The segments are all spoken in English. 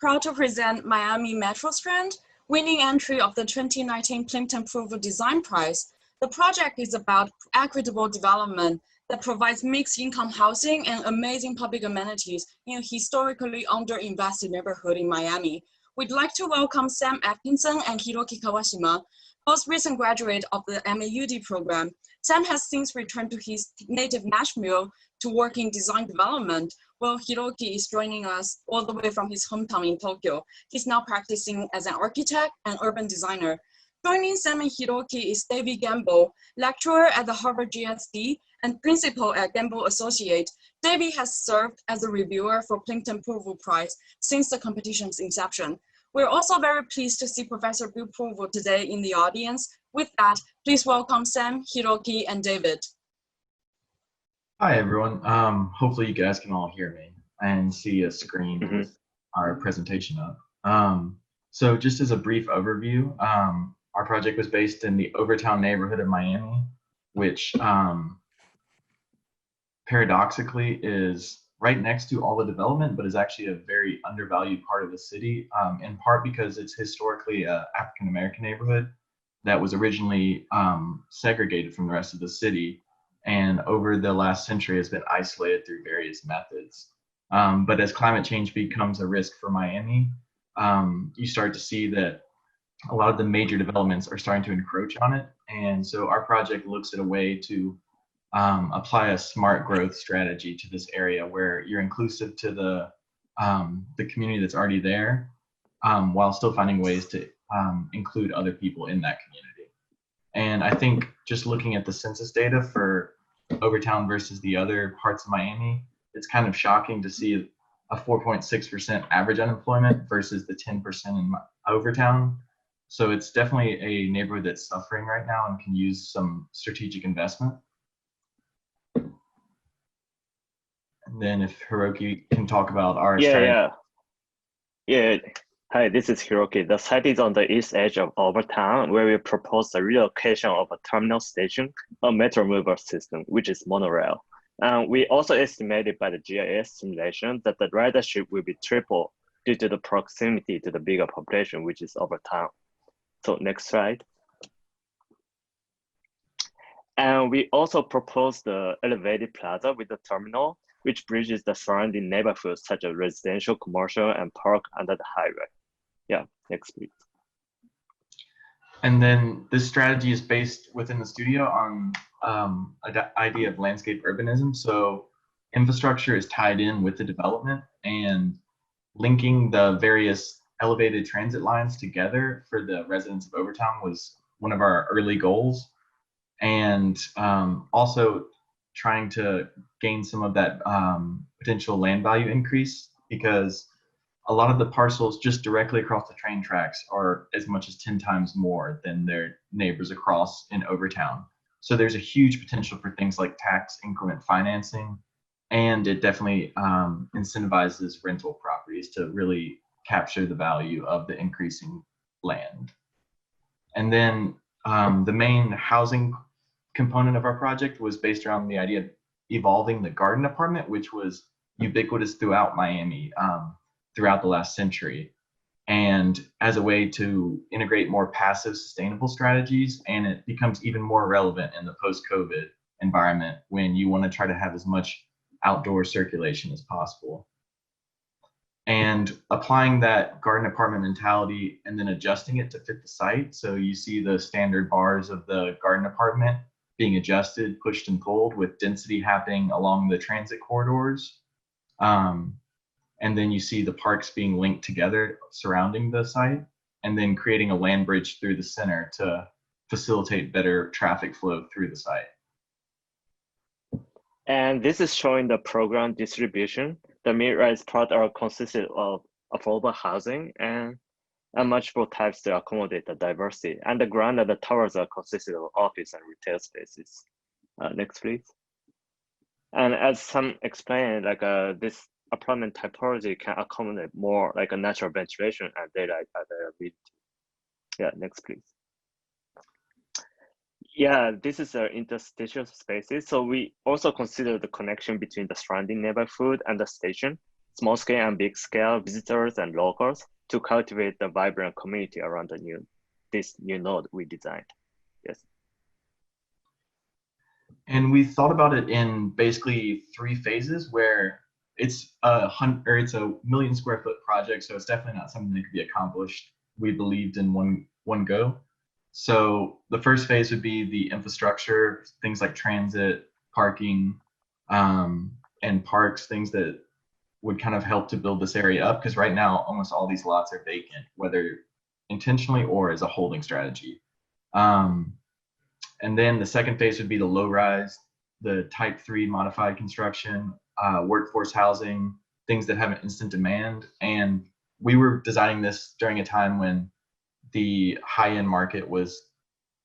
proud to present Miami Metro Strand, winning entry of the 2019 Plimpton-Poorvu Design Prize. The project is about equitable development that provides mixed-income housing and amazing public amenities in a historically underinvested neighborhood in Miami. We'd like to welcome Sam Atkinson and Hiroki Kawashima, both recent graduates of the MAUD program. Sam has since returned to his native Nashville to work in design development, while Hiroki is joining us all the way from his hometown in Tokyo. He's now practicing as an architect and urban designer. Joining Sam and Hiroki is David Gamble, lecturer at the Harvard GSD and principal at Gamble Associate. David has served as a reviewer for Plimpton-Poorvu Prize since the competition's inception. We're also very pleased to see Professor Bill Poorvu today in the audience. With that, please welcome Sam, Hiroki, and David. Hi, everyone. Hopefully you guys can all hear me and see a screen with our presentation up. So just as a brief overview, our project was based in the Overtown neighborhood of Miami, which paradoxically is right next to all the development, but is actually a very undervalued part of the city, in part because it's historically an African-American neighborhood that was originally segregated from the rest of the city, and over the last century has been isolated through various methods. But as climate change becomes a risk for Miami, you start to see that a lot of the major developments are starting to encroach on it. And so our project looks at a way to apply a smart growth strategy to this area where you're inclusive to the community that's already there, while still finding ways to include other people in that community. And I think just looking at the census data for Overtown versus the other parts of Miami, it's kind of shocking to see a 4.6% average unemployment versus the 10% in Overtown. So it's definitely a neighborhood that's suffering right now and can use some strategic investment. And then if Hiroki can talk about our strategy. Yeah. Hi, this is Hiroki. The site is on the east edge of Overtown, where we propose the relocation of a terminal station, a metro mover system, which is monorail. We also estimated by the GIS simulation that the ridership will be triple due to the proximity to the bigger population, which is Overtown. So next slide. And we also proposed the elevated plaza with the terminal, which bridges the surrounding neighborhoods such as residential, commercial, and park under the highway. Yeah, next please. And then this strategy is based within the studio on an idea of landscape urbanism. So infrastructure is tied in with the development, and linking the various elevated transit lines together for the residents of Overtown was one of our early goals. And also trying to gain some of that potential land value increase, because a lot of the parcels just directly across the train tracks are as much as 10 times more than their neighbors across in Overtown. So there's a huge potential for things like tax increment financing, and it definitely incentivizes rental properties to really capture the value of the increasing land. And then the main housing component of our project was based around the idea of evolving the garden apartment, which was ubiquitous throughout Miami throughout the last century, and as a way to integrate more passive sustainable strategies. And it becomes even more relevant in the post-COVID environment when you want to try to have as much outdoor circulation as possible. And applying that garden apartment mentality and then adjusting it to fit the site. So you see the standard bars of the garden apartment being adjusted, pushed and pulled, with density happening along the transit corridors. And then you see the parks being linked together surrounding the site, and then creating a land bridge through the center to facilitate better traffic flow through the site. And this is showing the program distribution. The mid-rise part are consisted of affordable housing and multiple types to accommodate the diversity. And the ground and the towers are consisted of office and retail spaces. Next, please. And as Sam explained, like this apartment typology can accommodate more like a natural ventilation and daylight availability. Yeah, next, please. Yeah, this is interstitial spaces. So we also consider the connection between the surrounding neighborhood and the station. small scale and big scale visitors and locals to cultivate the vibrant community around this new node we designed. Yes. And we thought about it in basically 3 phases where it's a 1,000,000 square foot project, so it's definitely not something that could be accomplished, we believed, in one go. So the first phase would be the infrastructure, things like transit, parking, and parks, things that would kind of help to build this area up, because right now almost all these lots are vacant, whether intentionally or as a holding strategy. And then the second phase would be the low rise, the type 3 modified construction, workforce housing, things that have an instant demand. And we were designing this during a time when the high-end market was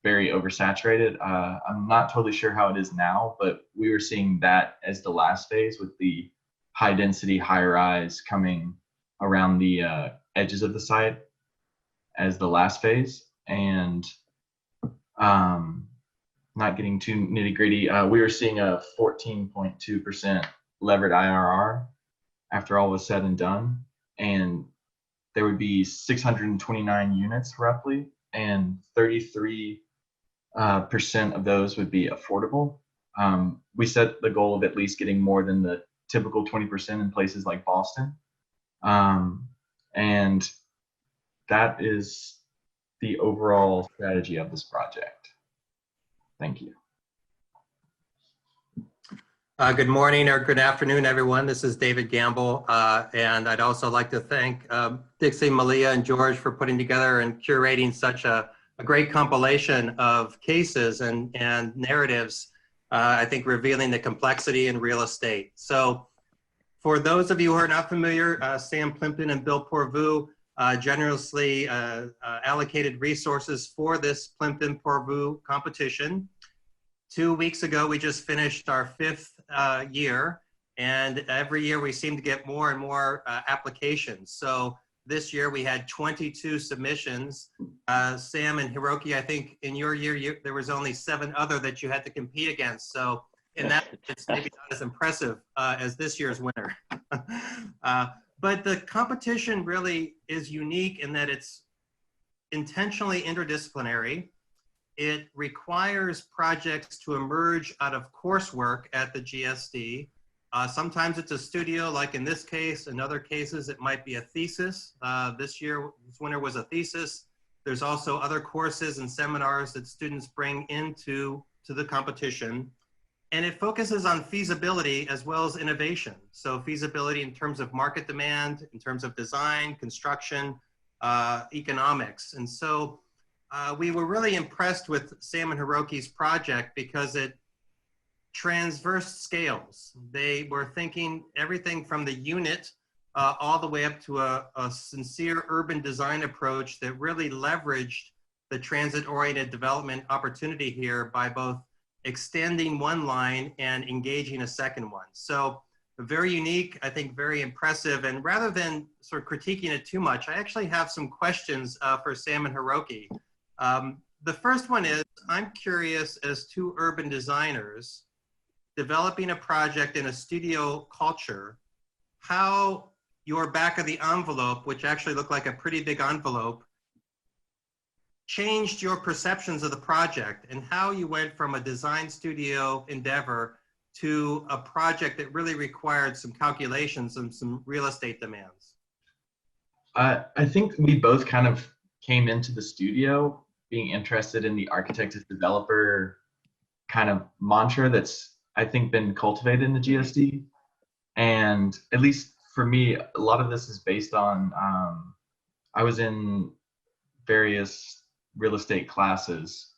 very oversaturated. I'm not totally sure how it is now, but we were seeing that as the last phase, with the high density, high rise coming around the edges of the site as the last phase. And not getting too nitty gritty, we were seeing a 14.2% levered IRR after all was said and done. And there would be 629 units roughly, and 33% of those would be affordable. We set the goal of at least getting more than the typical 20% in places like Boston. And that is the overall strategy of this project. Thank you. Good morning or good afternoon, everyone. This is David Gamble, and I'd also like to thank Dixie, Malia, and George for putting together and curating such a great compilation of cases and narratives, I think revealing the complexity in real estate. So for those of you who are not familiar, Sam Plimpton and Bill Poorvu generously allocated resources for this Plimpton-Poorvu competition. 2 weeks ago, we just finished our 5th year, and every year we seem to get more and more applications. So this year we had 22 submissions. Sam and Hiroki, I think in your year, there was only 7 other that you had to compete against. So in that, it's maybe not as impressive as this year's winner. But the competition really is unique in that it's intentionally interdisciplinary. It requires projects to emerge out of coursework at the GSD. Sometimes it's a studio, like in this case. In other cases, it might be a thesis. This winter was a thesis. There's also other courses and seminars that students bring into the competition. And it focuses on feasibility as well as innovation. So feasibility in terms of market demand, in terms of design, construction, economics. And so we were really impressed with Sam and Hiroki's project because it transverse scales. They were thinking everything from the unit all the way up to a sincere urban design approach that really leveraged the transit-oriented development opportunity here by both extending one line and engaging a second one. So very unique, I think very impressive. And rather than sort of critiquing it too much, I actually have some questions for Sam and Hiroki. The first one is, I'm curious, as 2 urban designers developing a project in a studio culture, how your back of the envelope, which actually looked like a pretty big envelope, changed your perceptions of the project, and how you went from a design studio endeavor to a project that really required some calculations and some real estate demands. I think we both kind of came into the studio being interested in the architect as developer kind of mantra that's, I think, been cultivated in the GSD. And at least for me, a lot of this is based on, I was in various real estate classes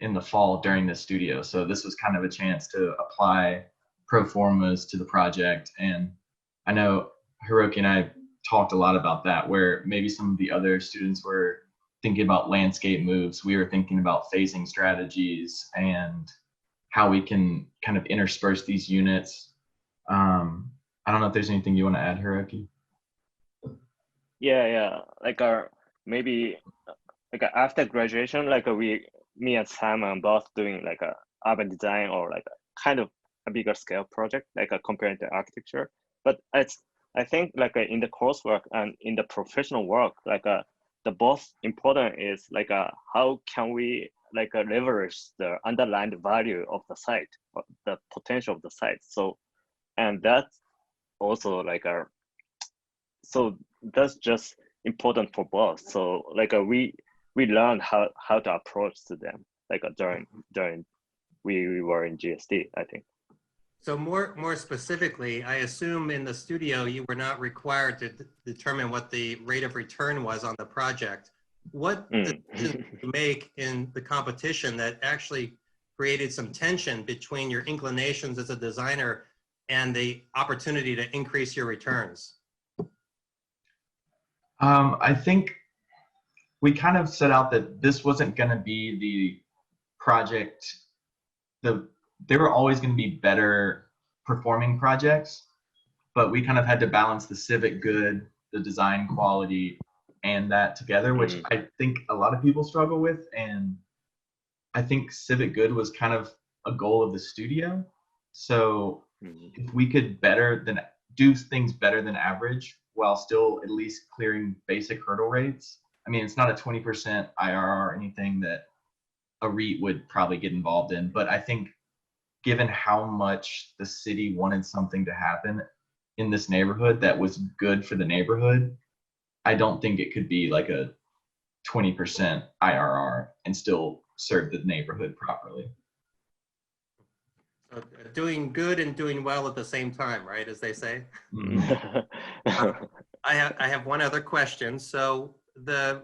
in the fall during this studio. So this was kind of a chance to apply pro formas to the project. And I know Hiroki and I talked a lot about that, where maybe some of the other students were thinking about landscape moves. We were thinking about phasing strategies and how we can kind of intersperse these units. I don't know if there's anything you want to add, Hiroki. Yeah. Like maybe like after graduation, like me and Sam are both doing like a urban design or like a kind of a bigger scale project, like comparing to architecture. But it's I think like in the coursework and in the professional work, like the most important is like how can we like leverage the underlying value of the site, or the potential of the site. So, and that's also like so that's just important for both. So like we learned how to approach to them like during we were in GSD, I think. So more specifically, I assume in the studio you were not required to determine what the rate of return was on the project. What decisions did you make in the competition that actually created some tension between your inclinations as a designer and the opportunity to increase your returns? I think we kind of set out that this wasn't going to be the project. There were always going to be better performing projects, but we kind of had to balance the civic good, the design quality, and that together, which I think a lot of people struggle with. And I think civic good was kind of a goal of the studio. So if we could do things better than average while still at least clearing basic hurdle rates. I mean, it's not a 20% IRR or anything that a REIT would probably get involved in, but I think given how much the city wanted something to happen in this neighborhood that was good for the neighborhood, I don't think it could be like a 20% IRR and still serve the neighborhood properly. So doing good and doing well at the same time, right, as they say? I have one other question. So the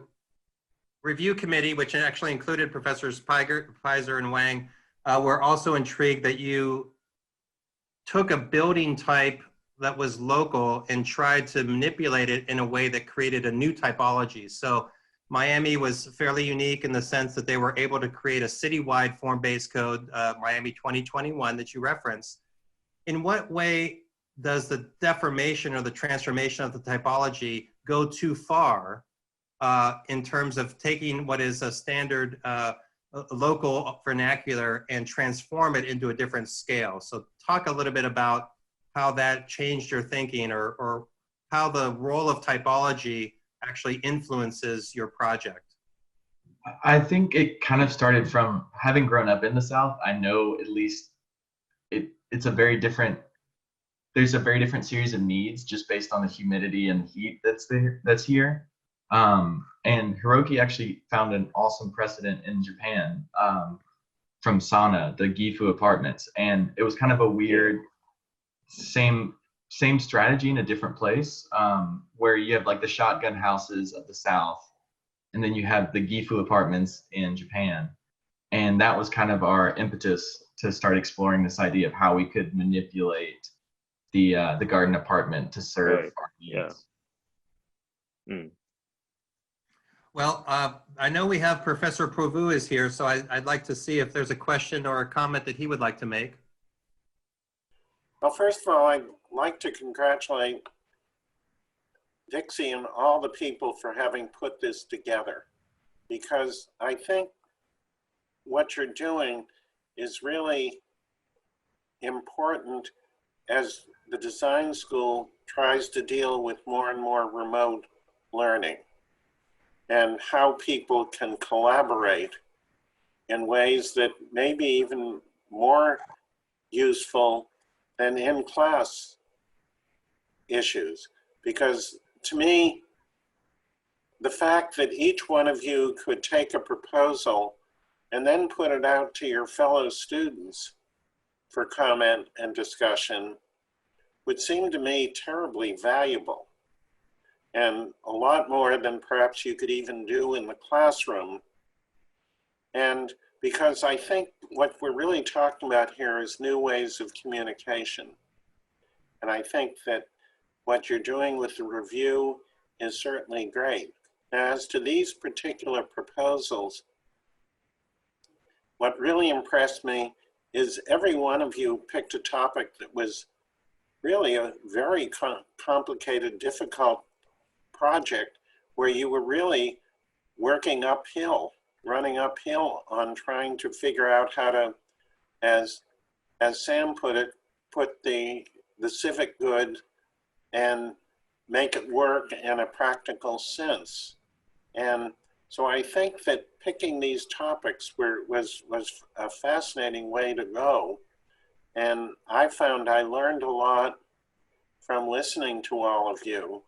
review committee, which actually included Professors Pizer and Wang, were also intrigued that you took a building type that was local and tried to manipulate it in a way that created a new typology. So Miami was fairly unique in the sense that they were able to create a citywide form-based code, Miami 2021 that you referenced. In what way does the deformation or the transformation of the typology go too far in terms of taking what is a standard local vernacular and transform it into a different scale? So talk a little bit about how that changed your thinking, or how the role of typology actually influences your project. I think it kind of started from having grown up in the South. I know at least it's a very different, there's a very different series of needs just based on the humidity and the heat that's here. And Hiroki actually found an awesome precedent in Japan from Sana, the Gifu apartments. And it was kind of a weird, same strategy in a different place, where you have like the shotgun houses of the South, and then you have the Gifu apartments in Japan. And that was kind of our impetus to start exploring this idea of how we could manipulate the garden apartment to serve our needs. Well, I know we have Professor Poorvu is here, so I'd like to see if there's a question or a comment that he would like to make. Well, first of all, I'd like to congratulate Dixie and all the people for having put this together, because I think what you're doing is really important as the design school tries to deal with more and more remote learning, and how people can collaborate in ways that may be even more useful than in-class issues. Because to me, the fact that each one of you could take a proposal and then put it out to your fellow students for comment and discussion would seem to me terribly valuable, and a lot more than perhaps you could even do in the classroom. And because I think what we're really talking about here is new ways of communication. And I think that what you're doing with the review is certainly great. Now, as to these particular proposals, what really impressed me is every one of you picked a topic that was really a very complicated, difficult project, where you were really working uphill, running uphill on trying to figure out how to, as Sam put it, put the civic good and make it work in a practical sense. And so I think that picking these topics was a fascinating way to go. And I found I learned a lot from listening to all of you.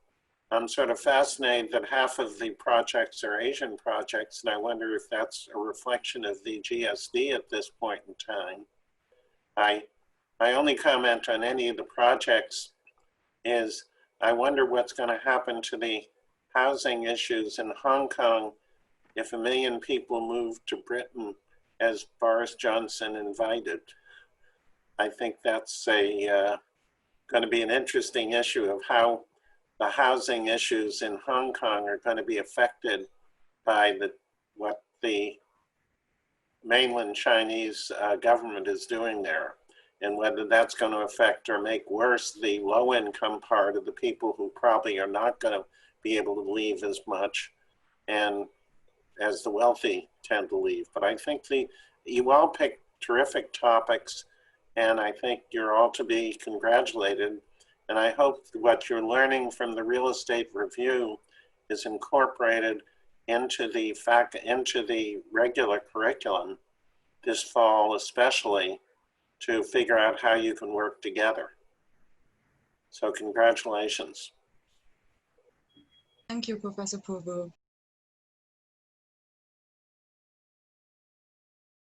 I'm sort of fascinated that half of the projects are Asian projects, and I wonder if that's a reflection of the GSD at this point in time. My only comment on any of the projects is I wonder what's going to happen to the housing issues in Hong Kong if 1 million people move to Britain as Boris Johnson invited. I think that's going to be an interesting issue of how the housing issues in Hong Kong are going to be affected by what the mainland Chinese government is doing there, and whether that's going to affect or make worse the low-income part of the people who probably are not going to be able to leave as much, and as the wealthy tend to leave. But I think you all picked terrific topics, and I think you're all to be congratulated. And I hope what you're learning from the real estate review is incorporated into the regular curriculum this fall, especially to figure out how you can work together. So congratulations. Thank you, Professor Poorvu.